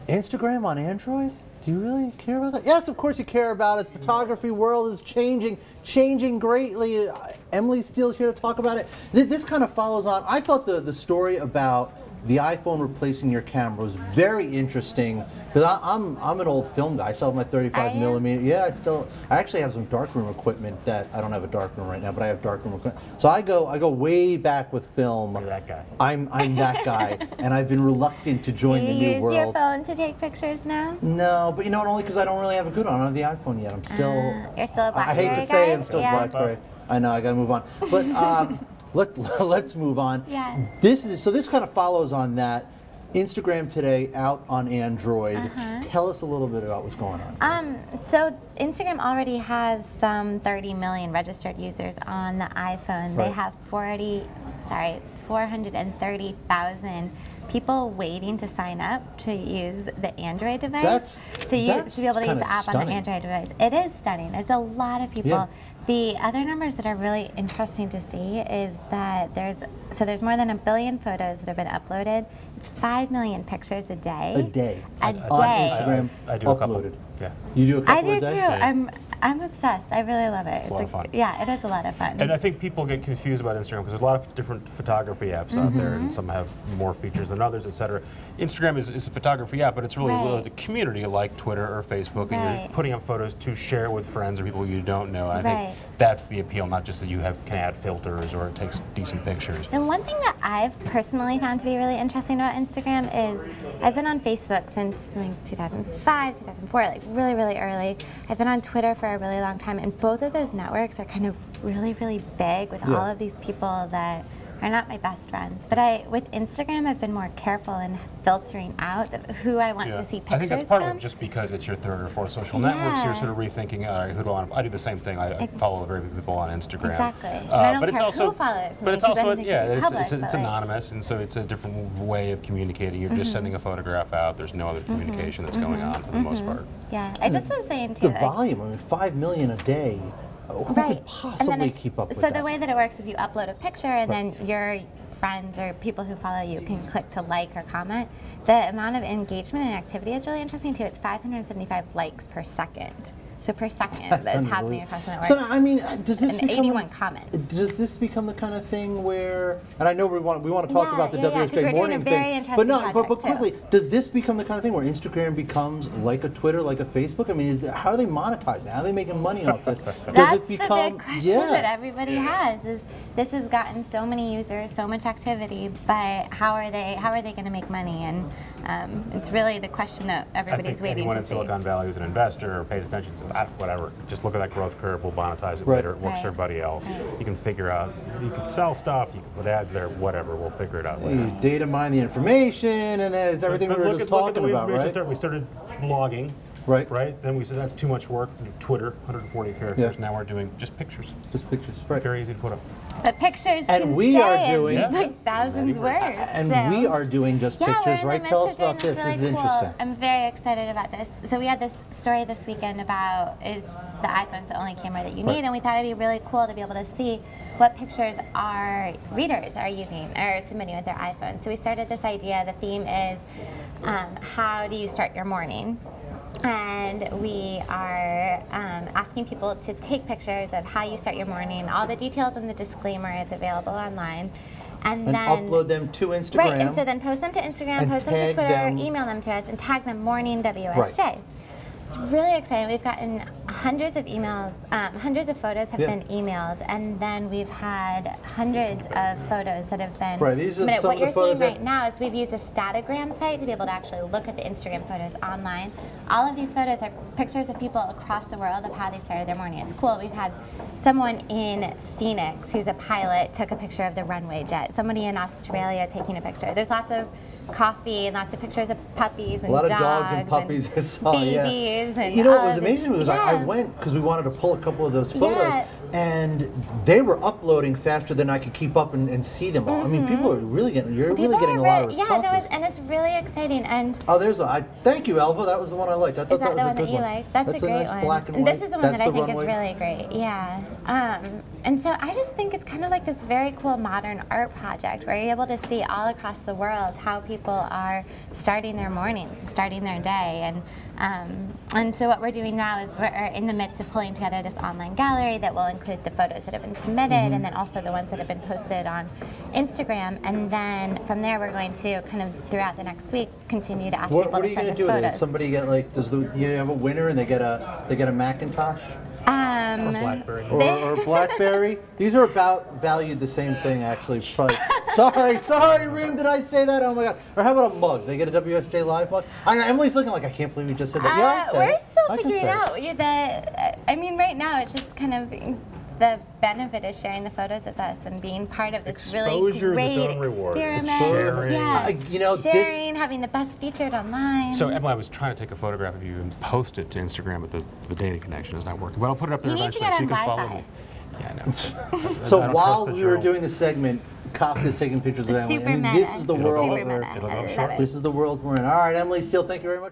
Instagram on Android? Do you really care about that? Yes, of course you care about it. The photography world is changing greatly. Emily Steele's here to talk about it. This kind of follows on. I thought the story about the iPhone replacing your camera was very interesting because I'm an old film guy. I still have my 35 millimeter. Yeah, I actually have some darkroom equipment that I don't have a darkroom right now, but I have darkroom equipment. So I go way back with film. You're that guy. I'm that guy, and I've been reluctant to join the new world. Do you use your phone to take pictures now? No, but you know, only because I don't really have a good one. I don't have the iPhone yet. I'm still. You're still a BlackBerry I hate to say guy? I'm still BlackBerry. I know. I got to move on, but. Let's move on. Yeah. This kind of follows on that. Instagram today out on Android. Tell us a little bit about what's going on. So Instagram already has some 30 million registered users on the iPhone. Right. They have 430,000 people waiting to sign up to use the Android device. To be able to use the app on the Android device. It is stunning. There's a lot of people. Yeah. The other numbers that are really interesting to see is that there's more than 1 billion photos that have been uploaded. It's 5 million pictures a day. A day. On Instagram. I do a couple. Yeah. You do a couple a day? I do too. Yeah. I'm obsessed. I really love it. It's a lot of fun. Yeah, it is a lot of fun. And I think people get confused about Instagram because there's a lot of different photography apps out there, and some have more features than others, etc. Instagram is a photography app, but it's really the community like Twitter or Facebook, and you're putting up photos to share with friends or people you don't know. And I think that's the appeal, not just that you can add filters or it takes decent pictures. And one thing that I've personally found to be really interesting about Instagram is I've been on Facebook since like 2005, 2004, like really, really early. I've been on Twitter for a really long time, and both of those networks are kind of really, really big with all of these people that are not my best friends. But with Instagram, I've been more careful in filtering out who I want to see pictures I think that's part from. of it, just because it's your third or fourth social network, so you're sort of rethinking, all right, who do I want to, I do the same thing. I follow very few people on Instagram. Exactly. And I don't care who follows me, but it's also, public, it's anonymous, and so it's a different way of communicating. You're just sending a photograph out. There's no other communication that's going on for the most part. Yeah, I just was saying too. The volume, I mean, 5 million a day. Who could possibly keep up with that? So the way that it works is you upload a picture, and then your friends or people who follow you can click to like or comment. The amount of engagement and activity is really interesting too. It's 575 likes per second. So per second that's happening across the network. So I mean, does this become 81 comments? Does this become the kind of thing where? And I know we want to talk about the WSJ morning thing, but quickly, does this become the kind of thing where Instagram becomes like a Twitter, like a Facebook? I mean, how are they monetizing? How are they making money off this? Does it become the big question that everybody has? Is this has gotten so many users, so much activity, but how are they going to make money? And it's really the question that everybody's waiting to see. Anyone in Silicon Valley who's an investor or pays attention to whatever, just look at that growth curve, we'll monetize it later, it works for everybody else. You can figure out, you can sell stuff, you can put ads there, whatever, we'll figure it out later. You data mine the information, and it's everything we were just talking about, right? We started blogging. Right? Then we said that's too much work. Twitter, 140 characters. Now we're doing just pictures. Just pictures, right. Very easy to put up. But pictures and we are doing like thousands of words. And we are doing just pictures, right? Tell us about this. This is interesting. I'm very excited about this. So we had this story this weekend about the iPhone's the only camera that you need, and we thought it'd be really cool to be able to see what pictures our readers are using or submitting with their iPhone. So we started this idea. The theme is how do you start your morning? And we are asking people to take pictures of how you start your morning. All the details and the disclaimer is available online. And then upload them to Instagram. Right, and so then post them to Instagram, post them to Twitter, email them to us, and tag them Morning WSJ. Right. It's really exciting. We've gotten hundreds of emails, hundreds of photos have been emailed, and then we've had hundreds of photos that have been submitted. What you're seeing right now is we've used a Statagram site to be able to actually look at the Instagram photos online. All of these photos are pictures of people across the world of how they started their morning. It's cool. We've had someone in Phoenix who's a pilot took a picture of the runway jet. Somebody in Australia taking a picture. There's lots of coffee and lots of pictures of puppies and a lot of dogs and puppies. I saw, babies and you know what was amazing was I went because we wanted to pull a couple of those photos, and they were uploading faster than I could keep up and see them all. I mean, people are really getting a lot of responses. Yeah, no, and it's really exciting. And thank you, Elva. That was the one I liked. I thought that was a good one. That's a great nice one. black and white. This is the one that I think is really great. Yeah. And so I just think it's kind of like this very cool modern art project where you're able to see all across the world how people are starting their morning, starting their day. And so what we're doing now is we're in the midst of pulling together this online gallery that will include the photos that have been submitted and then also the ones that have been posted on Instagram. And then from there we're going to kind of throughout the next week continue to ask people to send us photos. What are you going to do with it? Does somebody get like, you have a winner and they get a Macintosh? Or BlackBerry. Or BlackBerry. These are about valued the same thing, actually. Sorry, Reem, did I say that? Oh my God. Or how about a mug? They get a WSJ Live mug? Emily's looking like, I can't believe you just said that. Yeah, I said we're still figuring it out. I mean, right now it's just kind of the benefit is sharing the photos with us and being part of this really great experiment. Sharing. Yeah. Sharing, having the best featured online. So Emily, I was trying to take a photograph of you and post it to Instagram, but the data connection is not working. But I'll put it up there eventually so you can follow me. Yeah, I know. So while we were doing the segment, Kafka's taking pictures of Emily. Super meta. This is the world we're in. This is the world we're in. All right, Emily Steele, thank you very much.